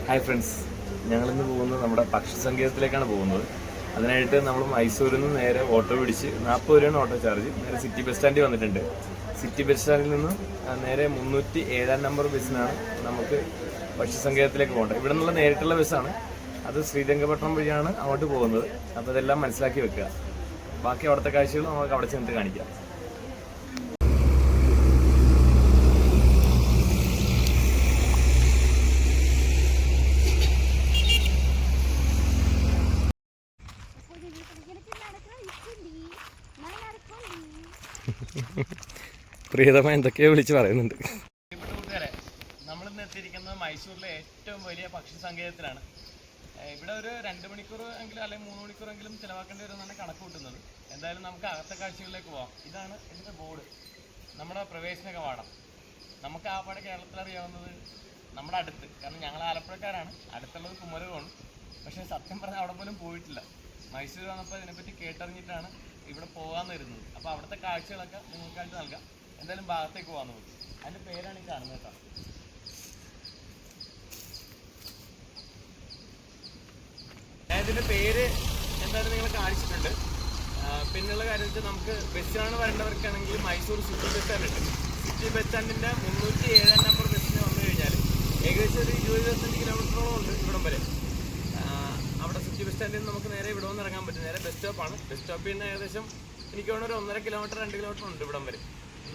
Hi friends, ഞങ്ങളിന്ന് പോകുന്നത് നമ്മുടെ പക്ഷി സങ്കേതത്തിലേക്കാണ് പോകുന്നത്. അതിനായിട്ട് നമ്മൾ മൈസൂരിൽ നിന്ന് നേരെ ഓട്ടോ പിടിച്ച് 40 രൂപയാണ് ഓട്ടോ ചാർജ്. നേരെ സിറ്റി ബസ് സ്റ്റാൻഡിൽ വന്നിട്ടുണ്ട്. സിറ്റി ബസ് സ്റ്റാൻഡിൽ നിന്ന് നേരെ 307 നമ്പർ ബസ്സിനാണ് നമുക്ക് പക്ഷി സങ്കേതത്തിലേക്ക് പോകേണ്ടത്. ഇവിടെ നിന്നുള്ള നേരിട്ടുള്ള ബസ്സാണ്. അത് ശ്രീരംഗപട്ടണം വഴിയാണ് അങ്ങോട്ട് പോകുന്നത്. അപ്പോൾ ഇതെല്ലാം മനസ്സിലാക്കി വെക്കുക. ബാക്കി അവിടുത്തെ കാഴ്ചകൾ നമുക്ക് അവിടെ ചെന്നിട്ട് കാണിക്കാം. പ്രിയതമ എന്തൊക്കെയോ വിളിച്ച് പറയുന്നുണ്ട്. നമ്മളിന്ന് എത്തിയിരിക്കുന്നത് മൈസൂരിലെ ഏറ്റവും വലിയ പക്ഷി സങ്കേതത്തിലാണ്. ഇവിടെ ഒരു 2 മണിക്കൂർ എങ്കിലും അല്ലെങ്കിൽ 3 മണിക്കൂറെങ്കിലും ചിലവാക്കേണ്ടി വരുമെന്നാണ് കണക്ക് കൂട്ടുന്നത്. എന്തായാലും നമുക്ക് അകത്തെ കാഴ്ചകളിലേക്ക് പോകാം. ഇതാണ് ഇതിൻ്റെ ബോർഡ്, നമ്മുടെ പ്രവേശന കവാടം. നമുക്ക് ആ പാടെ കേരളത്തിൽ അറിയാവുന്നത് നമ്മുടെ അടുത്ത്, കാരണം ഞങ്ങൾ ആലപ്പുഴക്കാരാണ്, അടുത്തുള്ളത് കുമരകമാണ്. പക്ഷേ സത്യം പറഞ്ഞാൽ അവിടെ പോലും പോയിട്ടില്ല. മൈസൂർ വന്നപ്പോൾ ഇതിനെപ്പറ്റി കേട്ടറിഞ്ഞിട്ടാണ് ഇവിടെ പോകാമെന്ന് വരുന്നത്. അപ്പോൾ അവിടുത്തെ കാഴ്ചകളൊക്കെ നിങ്ങൾക്കായിട്ട് നൽകാം. എന്തായാലും ഭാഗത്തേക്ക് പോകാൻ നോക്കും. അതിൻ്റെ പേരാണ് ഈ കാണുന്നത് കേട്ടോ. ഞാൻ ഇതിൻ്റെ പേര് എന്തായാലും നിങ്ങൾ കാണിച്ചിട്ടുണ്ട്. പിന്നെയുള്ള കാര്യം വെച്ചാൽ നമുക്ക് ബസ്സിനാണ് വരേണ്ടവർക്കാണെങ്കിൽ മൈസൂർ സിറ്റി ബസ് സ്റ്റാൻഡ് ഉണ്ട്. സിറ്റി ബസ് സ്റ്റാൻഡിൻ്റെ 307 നമ്പർ ബസ്സിന് വന്നു കഴിഞ്ഞാൽ ഏകദേശം ഒരു 20-25 കിലോമീറ്ററോളം ഉണ്ട് ഇവിടം വരെ. അവിടെ സിറ്റി ബസ് സ്റ്റാൻഡിൽ നിന്ന് നമുക്ക് നേരെ ഇവിടെ വന്ന് ഇറങ്ങാൻ പറ്റും. നേരെ ബസ് സ്റ്റോപ്പാണ്. ബസ് സ്റ്റോപ്പിൽ നിന്ന് ഏകദേശം എനിക്ക് തോന്നുന്നു ഒരു 1.5 കിലോമീറ്റർ 2 കിലോമീറ്റർ ഉണ്ട് ഇവിടം വരെ.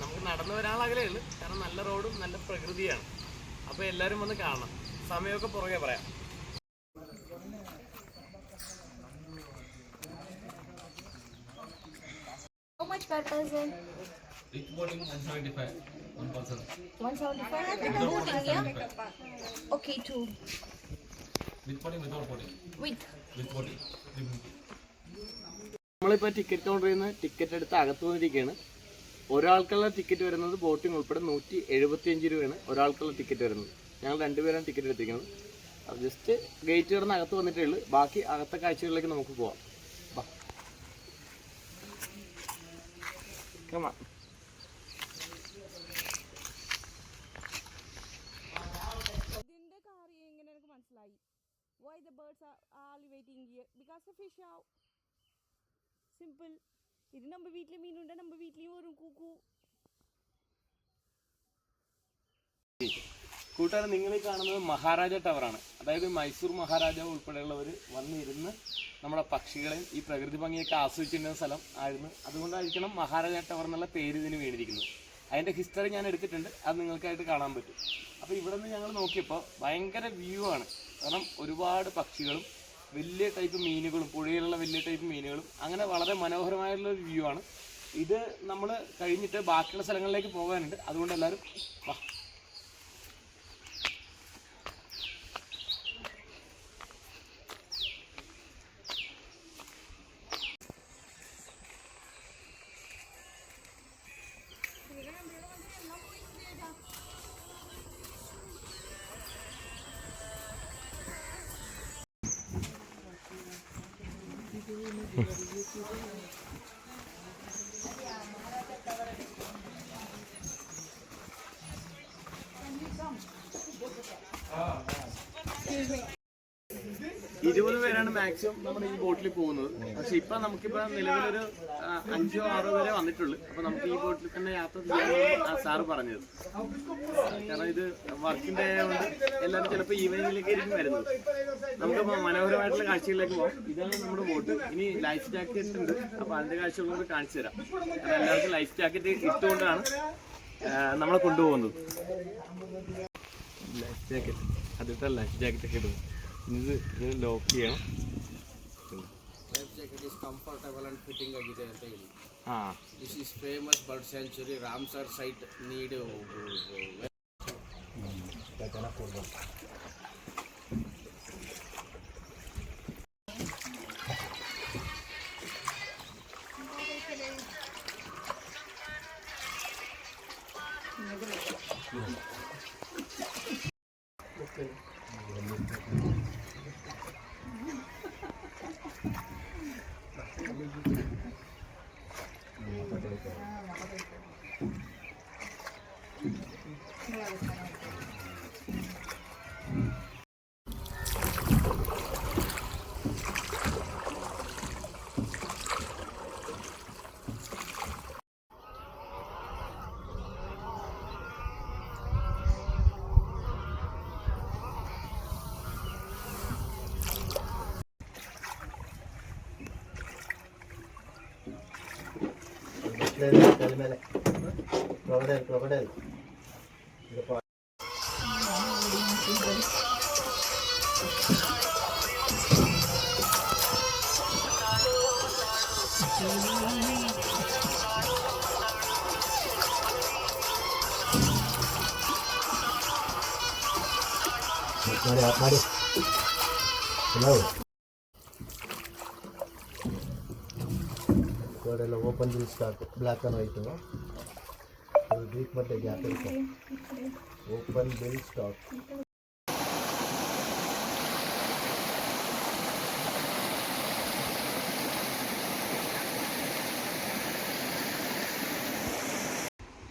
നമുക്ക് നടന്നു വരാനുള്ള അകലേ ഉള്ളൂ, കാരണം നല്ല റോഡും നല്ല പ്രകൃതിയാണ്. അപ്പോൾ എല്ലാവരും വന്ന് കാണണം. സമയമൊക്കെ പുറകെ പറയാം. How much per person? With boating 175 one person. 175 with boating, yeah? Okay, 2. With boating, without boating. With boating. നമ്മളിപ്പോൾ ടിക്കറ്റ് കൗണ്ടറിൽ നിന്ന് ടിക്കറ്റ് എടുത്ത് അകത്ത് വന്നിരിക്കുകയാണ്. ഒരാൾക്കുള്ള ടിക്കറ്റ് വരുന്നത് ബോട്ടിംഗ് ഉൾപ്പെടെ 175 രൂപയാണ് ഒരാൾക്കുള്ള ടിക്കറ്റ് വരുന്നത്. ഞങ്ങൾ 2 പേരാണ് ടിക്കറ്റ് എടുത്തിരിക്കുന്നത്. അത് ജസ്റ്റ് ഗേറ്റ് കിടന്ന് അകത്ത് വന്നിട്ടേ ഉള്ളൂ. ബാക്കി അകത്തെ കാഴ്ചകളിലേക്ക് നമുക്ക് പോവാം. Come on. ഇതിന്റെ കാര്യം എങ്ങനെ എനിക്ക് മനസ്സിലായി. Why the birds are waiting here? Because the fish are simple. ഇത് നമ്മുടെ വീട്ടിലെ മീനുണ്ട്, നമ്മുടെ വീട്ടിൽ വരും കൂക്കു. കൂട്ടുകാരെ, നിങ്ങൾ ഈ കാണുന്നത് മഹാരാജ ടവറാണ്. അതായത് മൈസൂർ മഹാരാജാവ് ഉൾപ്പെടെയുള്ളവർ വന്നിരുന്ന് നമ്മുടെ പക്ഷികളെയും ഈ പ്രകൃതി ഭംഗിയൊക്കെ ആസ്വദിച്ചിരുന്ന സ്ഥലം ആയിരുന്നു. അതുകൊണ്ടായിരിക്കണം മഹാരാജ ടവർ എന്നുള്ള പേര് ഇതിന് വീണിരിക്കുന്നത്. അതിൻ്റെ ഹിസ്റ്ററി ഞാൻ എടുത്തിട്ടുണ്ട്, അത് നിങ്ങൾക്കായിട്ട് കാണാൻ പറ്റും. അപ്പോൾ ഇവിടെ നിന്ന് ഞങ്ങൾ നോക്കിയപ്പോൾ ഭയങ്കര വ്യൂ ആണ്. കാരണം ഒരുപാട് പക്ഷികളും വലിയ ടൈപ്പ് മീനുകളും, പുഴയിലുള്ള വലിയ ടൈപ്പ് മീനുകളും, അങ്ങനെ വളരെ മനോഹരമായിട്ടുള്ളൊരു വ്യൂ ആണ് ഇത്. നമ്മൾ കഴിഞ്ഞിട്ട് ബാക്കിയുള്ള സ്ഥലങ്ങളിലേക്ക് പോകാനുണ്ട്. അതുകൊണ്ട് എല്ലാവരും വാ. ഇരുപത് പേരാണ് മാക്സിമം നമ്മുടെ ഈ ബോട്ടിൽ പോകുന്നത്. പക്ഷെ ഇപ്പൊ നമുക്കിപ്പോ നിലവിലൊരു 5-6 വരെ വന്നിട്ടുള്ളൂ. അപ്പൊ നമുക്ക് ഈ ബോട്ടിൽ തന്നെ യാത്ര ചെയ്യാനാണ് സാറ് പറഞ്ഞത്. കാരണം ഇത് വർക്കിന്റെ ആയതുകൊണ്ട് എല്ലാവരും ചിലപ്പോൾ ഈവനിങ്ങിലേക്ക് ആയിരിക്കും വരുന്നത്. നമുക്ക് മനോഹരമായിട്ടുള്ള കാഴ്ചകളിലേക്ക് പോകാം. ഇതാണ് നമ്മുടെ ബോട്ട്. ഇനി ലൈഫ് ജാക്കറ്റ് ഉണ്ട്, അപ്പൊ അതിന്റെ കാഴ്ചകൾ കൊണ്ട് കാണിച്ചു തരാം. കാരണം എല്ലാവർക്കും ലൈഫ് ജാക്കറ്റ് ഇട്ടുകൊണ്ടാണ് നമ്മളെ കൊണ്ടുപോകുന്നത്. ലൈഫ് ജാക്കറ്റ് അതിട്ട് ലൈഫ് ജാക്കറ്റ് ഒക്കെ ഇടുന്നു. ഇത് ലോക്ക് ചെയ്യണം. Life jacket is comfortable and fitting again. This is famous bird sanctuary. Ramsar site need. crocodile. Hello. All open will start black and white. No? So deep but the gap is open will start.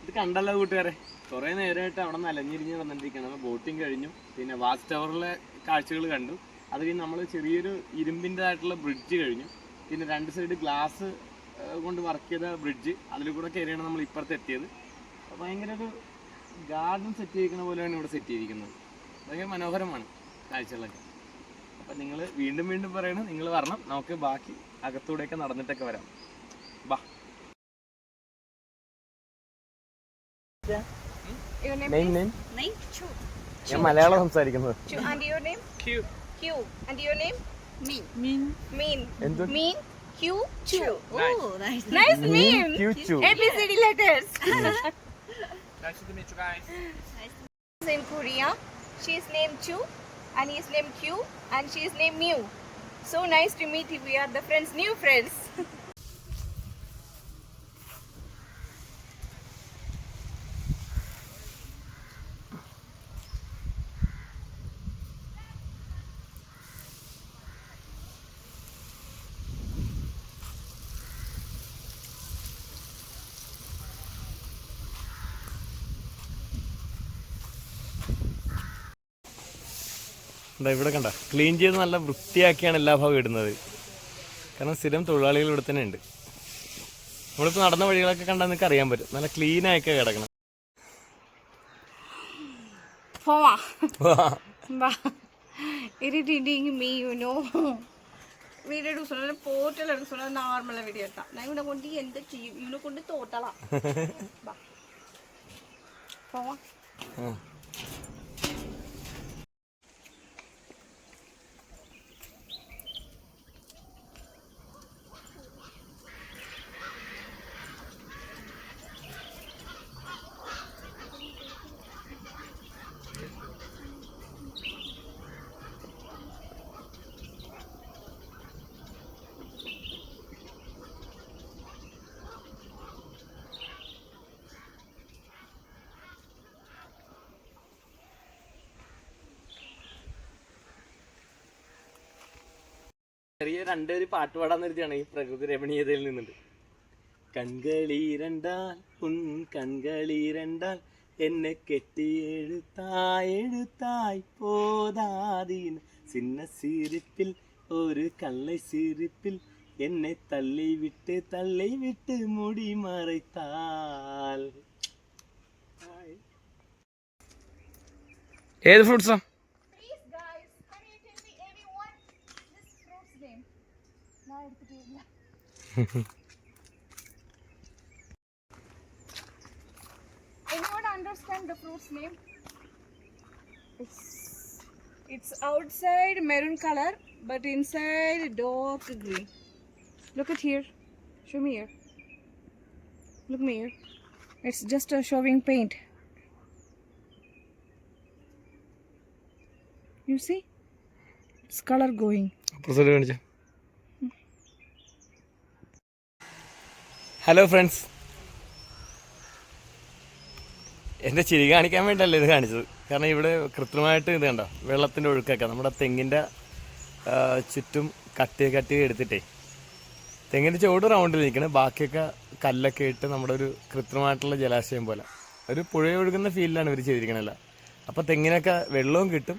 ഇത് കണ്ടല്ലോ കൂട്ടുകാരെ, കുറേ നേരമായിട്ട് അവിടെ നിന്ന് അലഞ്ഞിരിഞ്ഞ് വന്നിട്ടിരിക്കണം. Boating കഴിഞ്ഞു, പിന്നെ watch ടവറിലെ കാഴ്ചകൾ കണ്ടു. അത് കഴിഞ്ഞ് നമ്മൾ ചെറിയൊരു ഇരുമ്പിൻ്റെതായിട്ടുള്ള ബ്രിഡ്ജ് കഴിഞ്ഞു. പിന്നെ 2 സൈഡ് ഗ്ലാസ് കൊണ്ട് വർക്ക് ചെയ്ത ബ്രിഡ്ജ്, അതിൽ കൂടെ കയറിയാണ് നമ്മൾ ഇപ്പുറത്ത് എത്തിയത്. ഭയങ്കര ഒരു ഗാർഡൻ സെറ്റ് ചെയ്തിരിക്കുന്ന പോലെയാണ് ഇവിടെ സെറ്റ് ചെയ്തിരിക്കുന്നത്. ഭയങ്കര മനോഹരമാണ് കാഴ്ചകളൊക്കെ. അപ്പം നിങ്ങൾ വീണ്ടും വീണ്ടും പറയണം, നിങ്ങൾ വരണം, നമുക്ക് ബാക്കി അകത്തൂടെയൊക്കെ നടന്നിട്ടൊക്കെ വരാം. ബാ. Your name? Name? Chu. ഞാൻ മലയാളം സംസാരിക്കുന്നത്. Chu. And your name? Q. Q. And your name? Mean. എന്ത്? Mean. Q. Chu. Nice. Oh, nice. Nice name. Q. ABCD letters. Nice to meet you guys. In Korea, she is named Chu, and he is named Q, and she is named Mew. So nice to meet you. We are the friends, new friends. എന്താ ഇവിടെ കണ്ട, clean ചെയ്ത് നല്ല വൃത്തിയാക്കിയാണ് എല്ലാ ഭാഗവും ഇടുന്നത്. കാരണം സ്ഥിരം തൊഴിലാളികൾ ഇവിടെ തന്നെ ഉണ്ട്. നമ്മളിപ്പോൾ നടന്ന വഴികളൊക്കെ കണ്ടാൽ നിങ്ങൾക്ക് അറിയാൻ പറ്റും, നല്ല ക്ലീനായൊക്കെ കിടക്കണം. Irritating me, you know. Video എടുക്കും சொன்ன போட்டல் எடுக்க சொன்ன நார்மலா வீடியோ எடுத்தா நான் இவனை கொண்டு எந்த செய்யும் இவனை கொண்டு தோட்டலாம் போவா. ചെറിയ 2 പാട്ട് പാടാൻ നിർത്തിയാണ് ഈ പ്രകൃതി രമണീയതയിൽ നിന്നുണ്ട്. കൺകളീരണ്ടാൽ കൺകളീരണ്ടാൽ എന്നെ കെട്ടിയെഴുത്തായി പോതാതീൻ സിന്ന സിരിപ്പിൽ ഒരു കള്ളை സിരിപ്പിൽ എന്നെ തള്ളിവിട്ട് മുടി മറയ്ത്താൽ. ഏത് ഫ്രൂട്ട്സാ? Anyone understand the fruit's name? It's outside maroon color, but inside dark green. Look at here. Show me here. Look me here. It's just a showing paint. You see? It's color going. Hello friends, എൻ്റെ ചിരി കാണിക്കാൻ വേണ്ടിയല്ല ഇത് കാണിച്ചത്. കാരണം ഇവിടെ കൃത്രിമമായിട്ട് ഇത് കണ്ടോ, വെള്ളത്തിൻ്റെ ഒഴുക്കൊക്കെ നമ്മുടെ തെങ്ങിൻ്റെ ചുറ്റും കട്ടി എടുത്തിട്ടേ തെങ്ങിൻ്റെ ചോട് റൗണ്ടിൽ നിൽക്കണം, ബാക്കിയൊക്കെ കല്ലൊക്കെ ഇട്ട് നമ്മുടെ ഒരു കൃത്രിമമായിട്ടുള്ള ജലാശയം പോലെ ഒരു പുഴ ഒഴുകുന്ന ഫീലിലാണ് ഇവർ ചെയ്തിരിക്കണല്ല. അപ്പോൾ തെങ്ങിനൊക്കെ വെള്ളവും കിട്ടും,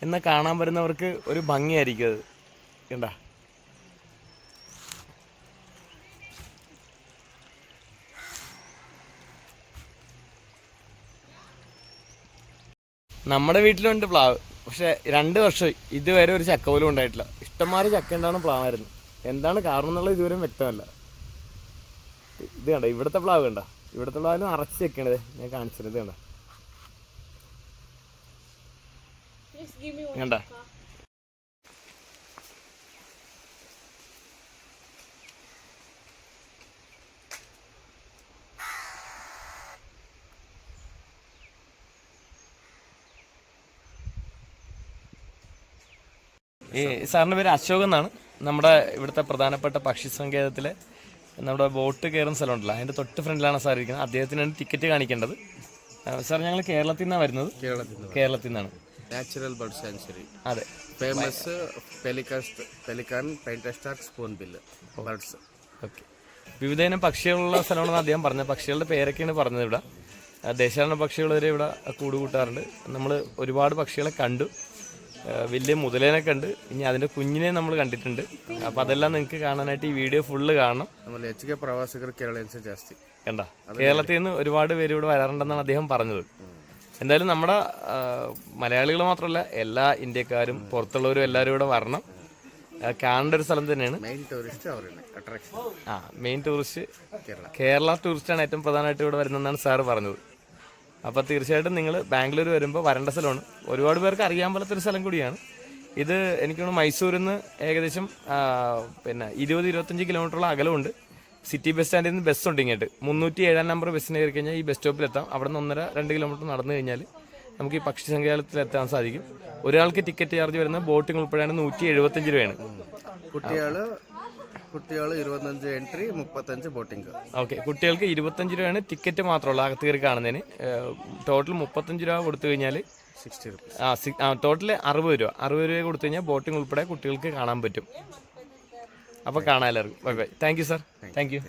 എന്നാൽ കാണാൻ വരുന്നവർക്ക് ഒരു ഭംഗിയായിരിക്കും അത്. കണ്ടാ, നമ്മുടെ വീട്ടിലുണ്ട് പ്ലാവ്, പക്ഷെ 2 വർഷം ഇതുവരെ ഒരു ചക്ക പോലും ഉണ്ടായിട്ടില്ല. ഇഷ്ടംമാതിരി ചക്ക ഉണ്ടാകുന്ന പ്ലാവായിരുന്നു. എന്താണ് കാരണം എന്നുള്ളത് ഇതുവരെ വ്യക്തമല്ല. ഇത് കണ്ട ഇവിടുത്തെ പ്ലാവ് കണ്ട, ഇവിടുത്തെ പ്ലാവിലും അറച്ച് വെക്കണത് ഞാൻ കാണിച്ചത്. ഇത് കണ്ട കണ്ട ഈ സാറിൻ്റെ പേര് അശോക് എന്നാണ്. നമ്മുടെ ഇവിടുത്തെ പ്രധാനപ്പെട്ട പക്ഷി സങ്കേതത്തിലെ നമ്മുടെ ബോട്ട് കയറുന്ന സ്ഥലമുണ്ടല്ലോ, അതിൻ്റെ തൊട്ട് ഫ്രണ്ടിലാണ് സാർ ഇരിക്കുന്നത്. അദ്ദേഹത്തിനാണ് ടിക്കറ്റ് കാണിക്കേണ്ടത്. സാർ ഞങ്ങൾ കേരളത്തിൽ നിന്നാണ് വരുന്നത്. കേരളത്തിൽ നിന്നാണ്. Natural bird sanctuary. അതെ, famous pelican painted stork spoonbill birds. Okay. വിവിധയിനം പക്ഷികളുള്ള സ്ഥലമാണെന്ന് അദ്ദേഹം പറഞ്ഞത്. പക്ഷികളുടെ പേരൊക്കെയാണ് പറഞ്ഞത്. ഇവിടെ ദേശാടന പക്ഷികൾ വരെ ഇവിടെ കൂടുകൂട്ടാറുണ്ട്. നമ്മൾ ഒരുപാട് പക്ഷികളെ കണ്ടു. വലിയ മുതലേനെ കണ്ട്, ഇനി അതിൻ്റെ കുഞ്ഞിനെ നമ്മൾ കണ്ടിട്ടുണ്ട്. അപ്പോൾ അതെല്ലാം നിങ്ങൾക്ക് കാണാനായിട്ട് ഈ വീഡിയോ ഫുള്ള് കാണണം. പ്രവാസികർ കേരളീയൻസ് ജാസ്തി കണ്ട, കേരളത്തിൽ നിന്ന് ഒരുപാട് പേര് ഇവിടെ വരാറുണ്ടെന്നാണ് അദ്ദേഹം പറഞ്ഞത്. എന്തായാലും നമ്മുടെ മലയാളികൾ മാത്രമല്ല, എല്ലാ ഇന്ത്യക്കാരും പുറത്തുള്ളവരും എല്ലാവരും ഇവിടെ വരണം. കാണേണ്ട ഒരു സ്ഥലം തന്നെയാണ്. മെയിൻ ടൂറിസ്റ്റ് കേരള ടൂറിസ്റ്റാണ് ഏറ്റവും പ്രധാനമായിട്ട് ഇവിടെ വരുന്നതെന്നാണ് സാറ് പറഞ്ഞത്. അപ്പോൾ തീർച്ചയായിട്ടും നിങ്ങൾ ബാംഗ്ലൂർ വരുമ്പോൾ വരേണ്ട സ്ഥലമാണ്. ഒരുപാട് പേർക്ക് അറിയാൻ പാടാത്തൊരു സ്ഥലം കൂടിയാണ് ഇത്. എനിക്ക് തോന്നുന്നു മൈസൂരിൽ നിന്ന് ഏകദേശം 20-25 കിലോമീറ്ററോളം അകലമുണ്ട്. സിറ്റി ബസ് സ്റ്റാൻഡിൽ നിന്ന് ബസ്സുണ്ട് ഇങ്ങോട്ട്. 307 നമ്പർ ബസ്സിന് കയറി കഴിഞ്ഞാൽ ഈ ബസ് സ്റ്റോപ്പിലെത്താം. അവിടെ നിന്ന് 1.5-2 കിലോമീറ്റർ നടന്നു കഴിഞ്ഞാൽ നമുക്ക് ഈ പക്ഷി സങ്കേതത്തിലെത്താൻ സാധിക്കും. ഒരാൾക്ക് ടിക്കറ്റ് ചാർജ് വരുന്നത് ബോട്ടിംഗ് ഉൾപ്പെടെയാണ് 175 രൂപയാണ്. കുട്ടികൾ 25 എൻട്രി, 35 ബോട്ടിംഗ്. ഓക്കെ, കുട്ടികൾക്ക് 25 രൂപയാണ് ടിക്കറ്റ് മാത്രമുള്ള അകത്ത് കയറി കാണുന്നതിന്. ടോട്ടൽ 35 രൂപ കൊടുത്തു കഴിഞ്ഞാൽ 60 രൂപ. ടോട്ടൽ 60 രൂപ. 60 രൂപ കൊടുത്തു കഴിഞ്ഞാൽ ബോട്ടിംഗ് ഉൾപ്പെടെ കുട്ടികൾക്ക് കാണാൻ പറ്റും. അപ്പോൾ കാണാൻ എല്ലാവർക്കും. Bye bye. Thank you sir. Thank you.